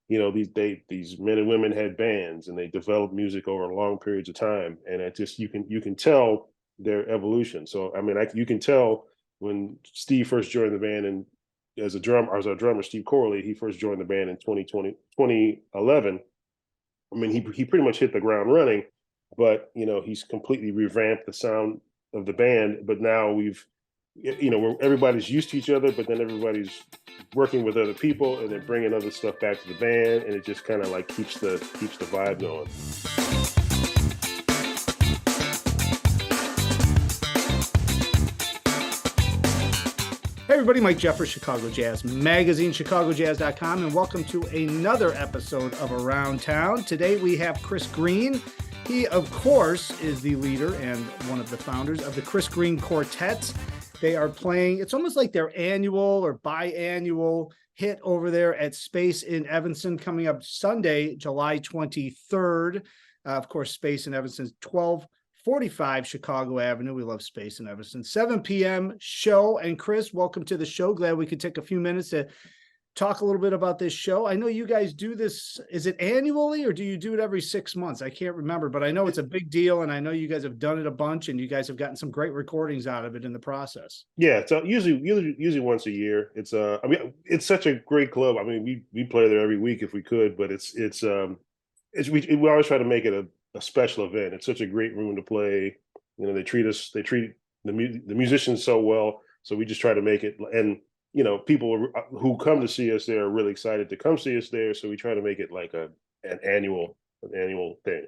these men and women had bands and they developed music over long periods of time, and it just you can tell their evolution. So I mean, you can tell when Steve first joined the band, and as our drummer Steve Corley, he first joined the band in 2011. I mean, he pretty much hit the ground running, but he's completely revamped the sound of the band. But now everybody's used to each other, but then everybody's working with other people, and then bringing other stuff back to the band, and it just kind of like keeps the vibe going. Hey everybody, Mike Jeffers, Chicago Jazz Magazine, ChicagoJazz.com, and welcome to another episode of Around Town. Today we have Chris Greene. He, of course, is the leader and one of the founders of the Greene Quartet. They are playing, it's almost like their annual or biannual hit over there at SPACE in Evanston, coming up Sunday, July 23rd. Of course, SPACE in Evanston, 1245 Chicago Avenue. We love SPACE in Evanston. 7 p.m. show. And Chris, welcome to the show. Glad we could take a few minutes to talk a little bit about this show. I know you guys do this. Is it annually or do you do it every 6 months? I can't remember, but I know it's a big deal, and I know you guys have done it a bunch, and you guys have gotten some great recordings out of it in the process. Yeah, it's usually once a year. It's I mean, it's such a great club. I mean, we play there every week if we could, but we always try to make it a special event. It's such a great room to play. They treat the musicians so well, so we just try to make it. And people who come to see us there are really excited to come see us there. So we try to make it like an annual thing.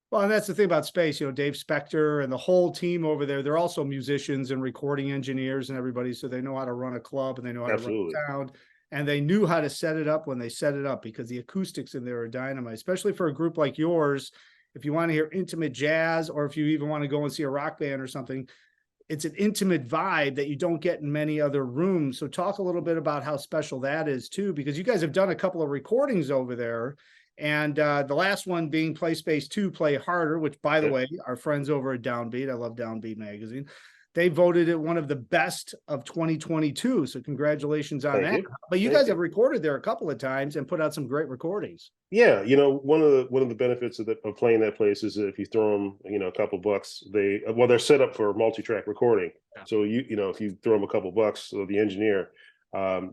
Well, and that's the thing about SPACE, Dave Spector and the whole team over there, they're also musicians and recording engineers and everybody. So they know how to run a club, and they know how to run sound, and they knew how to set it up when they set it up, because the acoustics in there are dynamite, especially for a group like yours. If you want to hear intimate jazz, or if you even want to go and see a rock band or something, it's an intimate vibe that you don't get in many other rooms. So talk a little bit about how special that is too, because you guys have done a couple of recordings over there. And the last one being Play Space 2, Play Harder, which, by the way, our friends over at Downbeat, I love Downbeat Magazine, they voted it one of the best of 2022. So congratulations on that. But you guys have recorded there a couple of times and put out some great recordings. Yeah, one of the benefits of playing that place is that if you throw them, a couple bucks, they're set up for multi-track recording. Yeah. So if you throw them a couple bucks, so the engineer,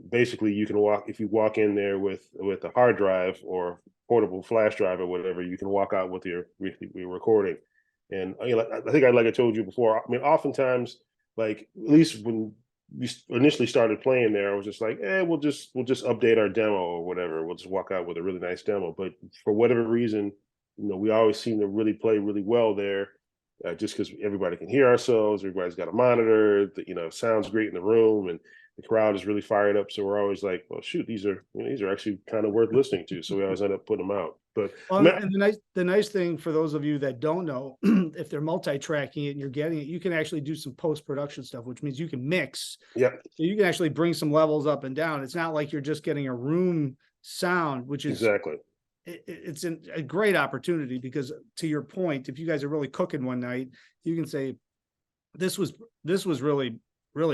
basically you can if you walk in there with a hard drive or portable flash drive or whatever, you can walk out with your recording. And I think I told you before, I mean, oftentimes, like, at least when we initially started playing there, I was just like, we'll just update our demo or whatever. We'll just walk out with a really nice demo. But for whatever reason, we always seem to really play really well there, just because everybody can hear ourselves. Everybody's got a monitor. Sounds great in the room, and the crowd is really fired up. So we're always like, well, shoot, these are actually kind of worth listening to. So we always end up putting them out. But and the nice thing for those of you that don't know, if they're multi-tracking it and you're getting it, you can actually do some post-production stuff, which means you can mix. Yeah. So you can actually bring some levels up and down. It's not like you're just getting a room sound, which is exactly. It's a great opportunity, because to your point, if you guys are really cooking one night, you can say, this was really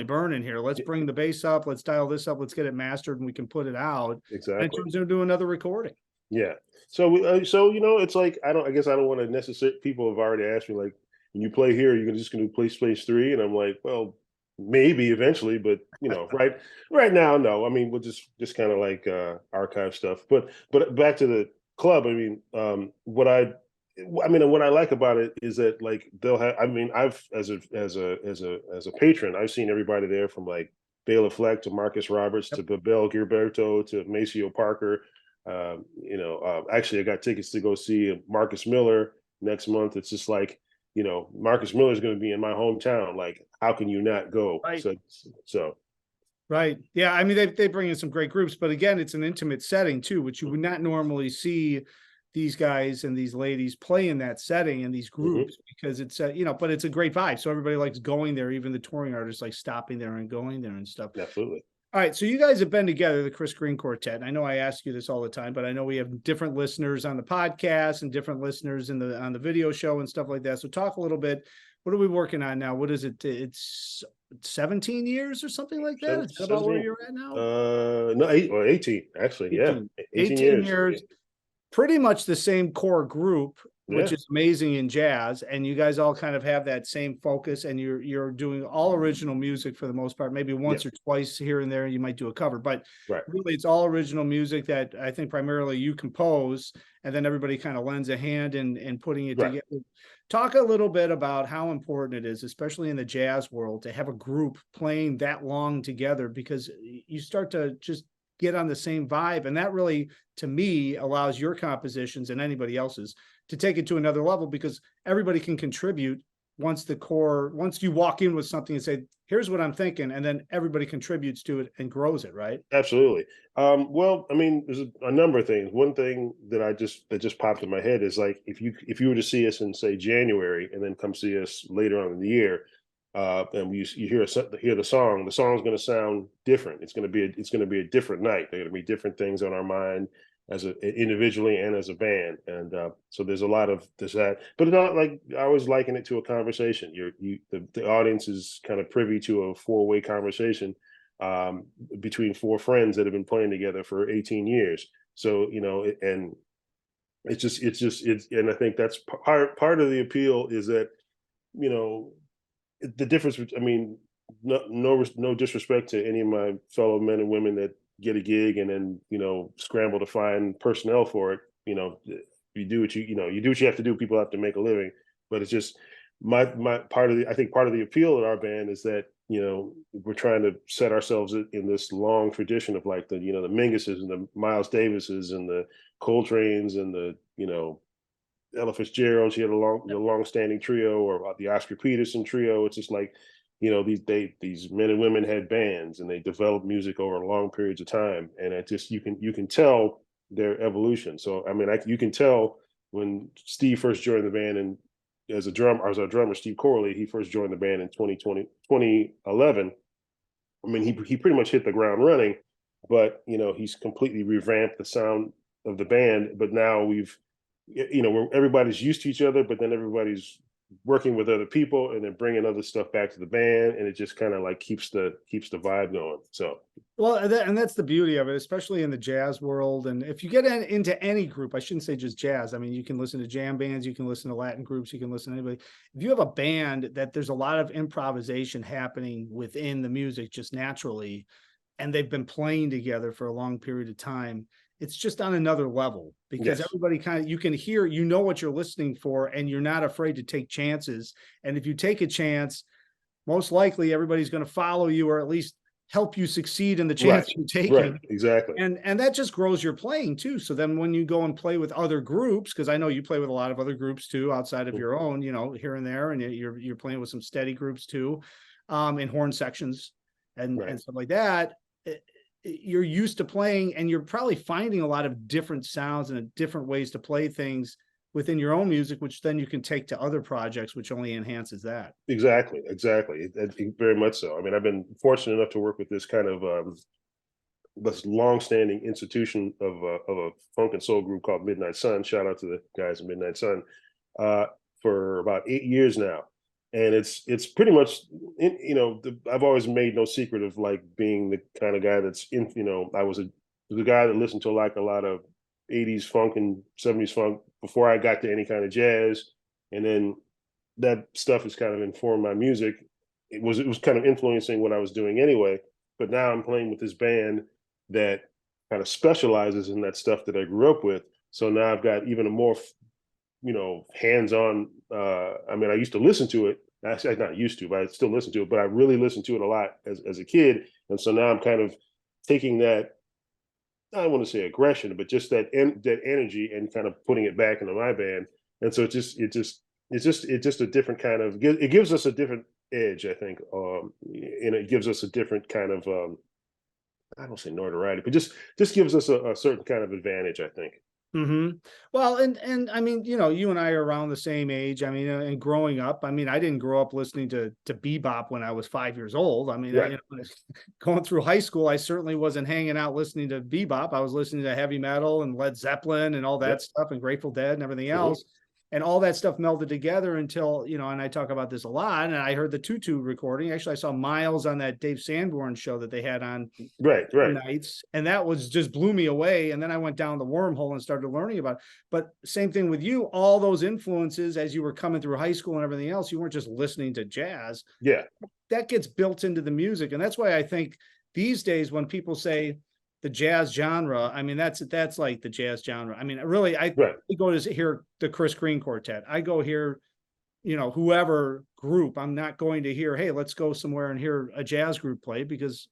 burning here. Let's bring the bass up. Let's dial this up. Let's get it mastered, and we can put it out. Exactly. And it turns into another recording. Yeah. So it's like, I guess I don't want to necessarily. People have already asked me, like, when you play here, you're just going to play Space 3, and I'm like, well, maybe eventually, but right now, no. I mean, we'll just kind of like archive stuff. But back to the club. I mean, what I like about it is that, like, they'll have. I mean, I've as a patron, I've seen everybody there, from like Bela Fleck to Marcus Roberts to Babel Gilberto to Maceo Parker. Actually, I got tickets to go see Marcus Miller next month. It's just like, Marcus Miller is going to be in my hometown. Like, how can you not go? Right. So. Right. Yeah. I mean, they bring in some great groups, but again, it's an intimate setting too, which you would not normally see these guys and these ladies play in that setting in these groups, because it's but it's a great vibe. So everybody likes going there. Even the touring artists like stopping there and going there and stuff. Absolutely. All right, so you guys have been together, the Greene Quartet. I know I ask you this all the time, but I know we have different listeners on the podcast and different listeners on the video show and stuff like that. So talk a little bit. What are we working on now? What is it? It's 17 years or something like that. Is that about where 17, you're at now? no, 18 actually. Yeah, 18, 18 18 years. years. Pretty much the same core group, which Yeah, is amazing in jazz, and you guys all kind of have that same focus, and you're doing all original music for the most part. Maybe yeah, once or twice here and there you might do a cover, but right, really it's all original music that I think primarily you compose, and then everybody kind of lends a hand in putting it right. together. Talk a little bit about how important it is, especially in the jazz world, to have a group playing that long together, because you start to just get on the same vibe, and that really, to me, allows your compositions and anybody else's to take it to another level, because everybody can contribute once you walk in with something and say, here's what I'm thinking, and then everybody contributes to it and grows it, right? Absolutely. Well, I mean, there's a number of things. One thing that just popped in my head is like if you were to see us in say January and then come see us later on in the year, and you hear the song's going to sound different. It's going to be a different night. There are going to be different things on our mind as individually and as a band, and so there's a lot of this that. But not like I always liken it to a conversation. The audience is kind of privy to a four-way conversation um, between four friends that have been playing together for 18 years. So and and I think that's part of the appeal is that you know the difference. I mean, no disrespect to any of my fellow men and women that get a gig and then scramble to find personnel for it. You do what you do what you have to do. People have to make a living, but it's just my part of the I think part of the appeal of our band is that we're trying to set ourselves in this long tradition of like the Minguses and the Miles Davises and the Coltrane's and the Ella Fitzgerald. She had a long-standing trio, or the Oscar Peterson trio. It's just like, these men and women had bands and they developed music over long periods of time, and it just you can tell their evolution. So I mean, you can tell when Steve first joined the band, and as our drummer Steve Corley, he first joined the band in 2011. I mean, he pretty much hit the ground running, but he's completely revamped the sound of the band. But now everybody's used to each other, but then everybody's working with other people and then bringing other stuff back to the band, and it just kind of like keeps the vibe going. So Well, and that's the beauty of it, especially in the jazz world. And if you get into any group, I shouldn't say just jazz. I mean, you can listen to jam bands, you can listen to Latin groups, you can listen to anybody. If you have a band that there's a lot of improvisation happening within the music just naturally, and they've been playing together for a long period of time, it's just on another level, because yes, everybody you can hear, what you're listening for, and you're not afraid to take chances. And if you take a chance, most likely everybody's going to follow you, or at least help you succeed in the right, chance you're right, taking. exactly, And that just grows your playing too. So then when you go and play with other groups, because I know you play with a lot of other groups too, outside of your own, here and there, and you're playing with some steady groups too, in horn sections and right. stuff like that. You're used to playing, and you're probably finding a lot of different sounds and different ways to play things within your own music, which then you can take to other projects, which only enhances that. Exactly, exactly. Very much so. I mean, I've been fortunate enough to work with this kind of this long-standing institution of a funk and soul group called Midnight Sun. Shout out to the guys at Midnight Sun, uh, for about 8 years now, and it's pretty much I've always made no secret of like being the kind of guy that's in. I was the guy that listened to like a lot of '80s funk and '70s funk before I got to any kind of jazz, and then that stuff has kind of informed my music. It was kind of influencing what I was doing anyway. But now I'm playing with this band that kind of specializes in that stuff that I grew up with. So now I've got even a more hands-on. I mean, I used to listen to it. Actually, not used to, but I still listen to it. But I really listened to it a lot as a kid, and so now I'm kind of taking that. I don't want to say aggression, but just that energy and kind of putting it back into my band. And so it's just a different kind of it gives us a different edge, I think, and it gives us a different kind of I don't say notoriety, but just gives us a certain kind of advantage, I think. Mm-hmm. Well, and I mean, you and I are around the same age. I mean, and growing up, I mean, I didn't grow up listening to bebop when I was 5 years old. I mean, Right. going through high school, I certainly wasn't hanging out listening to bebop. I was listening to heavy metal and Led Zeppelin and all that Yep. stuff, and Grateful Dead and everything Hmm. else. And all that stuff melded together until, you know, and I talk about this a lot, and I heard the Tutu recording. Actually, I saw Miles on that Dave Sanborn show that they had on Right. nights, and that was just blew me away. And then I went down the wormhole and started learning about it. But same thing with you, all those influences as you were coming through high school and everything else, you weren't just listening to jazz. Yeah. That gets built into the music. And that's why I think these days when people say the jazz genre, I mean, that's like the jazz genre. I mean, really, I go to hear the Chris Greene Quartet. I go hear, you know, whoever group. I'm not going to hear, hey, let's go somewhere and hear a jazz group play, because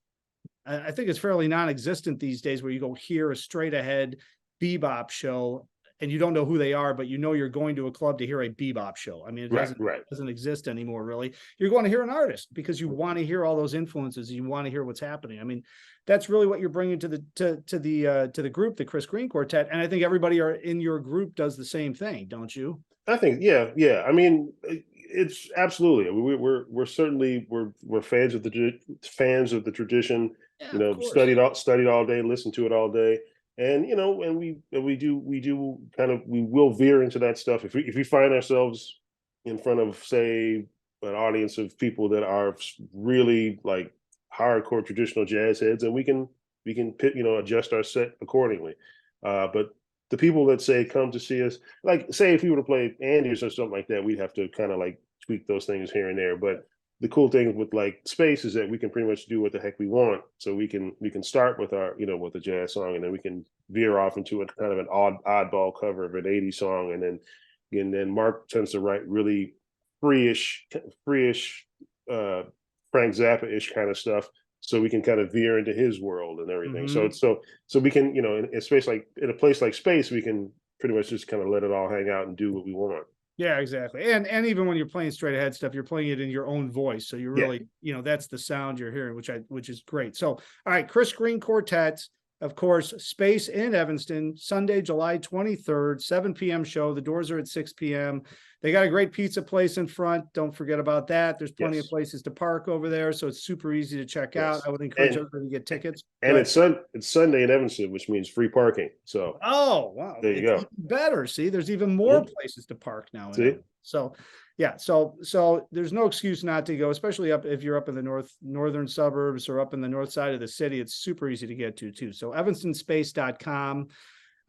I think it's fairly non-existent these days where you go hear a straight ahead bebop show and you don't know who they are, but you know you're going to a club to hear a bebop show. I mean, it doesn't exist anymore, really. You're going to hear an artist because you want to hear all those influences. You want to hear what's happening. I mean, that's really what you're bringing to the group, the Chris Greene Quartet. And I think everybody in your group does the same thing, don't you? I think, yeah. I mean, it's absolutely. I mean, we're certainly we're fans of the tradition. Yeah, you know, studied all day, listened to it all day. And, you know, and we do kind of, we will veer into that stuff. If we find ourselves in front of, say, an audience of people that are really like hardcore traditional jazz heads, and we can adjust our set accordingly. But the people that say come to see us, like say if we were to play Andy's or something like that, we'd have to kind of like tweak those things here and there. But the cool thing with like Space is that we can pretty much do what the heck we want. So we can start with our, you know, with a jazz song, and then we can veer off into a kind of an oddball cover of an 80s song. And then Mark tends to write really free-ish, Frank Zappa-ish kind of stuff. So we can kind of veer into his world and everything. So we can, you know, in a place like Space, we can pretty much just kind of let it all hang out and do what we want. Yeah, exactly. And even when you're playing straight ahead stuff, you're playing it in your own voice. So you're really, you know, that's the sound you're hearing, which is great. So, all right, Chris Greene Quartet, of course, Space in Evanston, Sunday, July 23rd, 7 p.m. show. The doors are at 6 p.m. They got a great pizza place in front. Don't forget about that. There's plenty of places to park over there, so it's super easy to check out. I would encourage everybody to get tickets. And it's Sunday in Evanston, which means free parking. So wow, there you go. Even better. See, there's even more places to park now. So yeah, so there's no excuse not to go, especially if you're up in the northern suburbs or up in the north side of the city. It's super easy to get to too. So evanstonspace.com.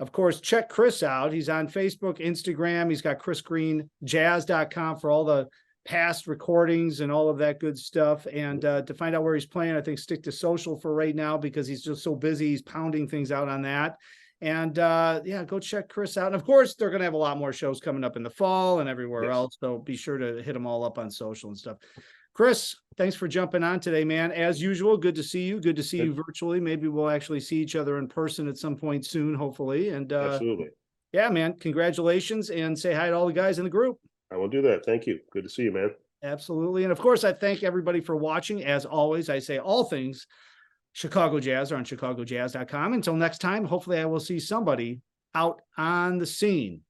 Of course, check Chris out. He's on Facebook, Instagram. He's got chrisgreenejazz.com for all the past recordings and all of that good stuff. And to find out where he's playing, I think stick to social for right now because he's just so busy. He's pounding things out on that. And yeah, go check Chris out. And of course, they're going to have a lot more shows coming up in the fall and everywhere else. So be sure to hit them all up on social and stuff. Chris, thanks for jumping on today, man. As usual, good to see you. Good to see you virtually. Maybe we'll actually see each other in person at some point soon, hopefully. And absolutely. Yeah, man, congratulations, and say hi to all the guys in the group. I will do that. Thank you. Good to see you, man. Absolutely. And of course, I thank everybody for watching. As always, I say all things Chicago Jazz are on chicagojazz.com. Until next time, hopefully I will see somebody out on the scene.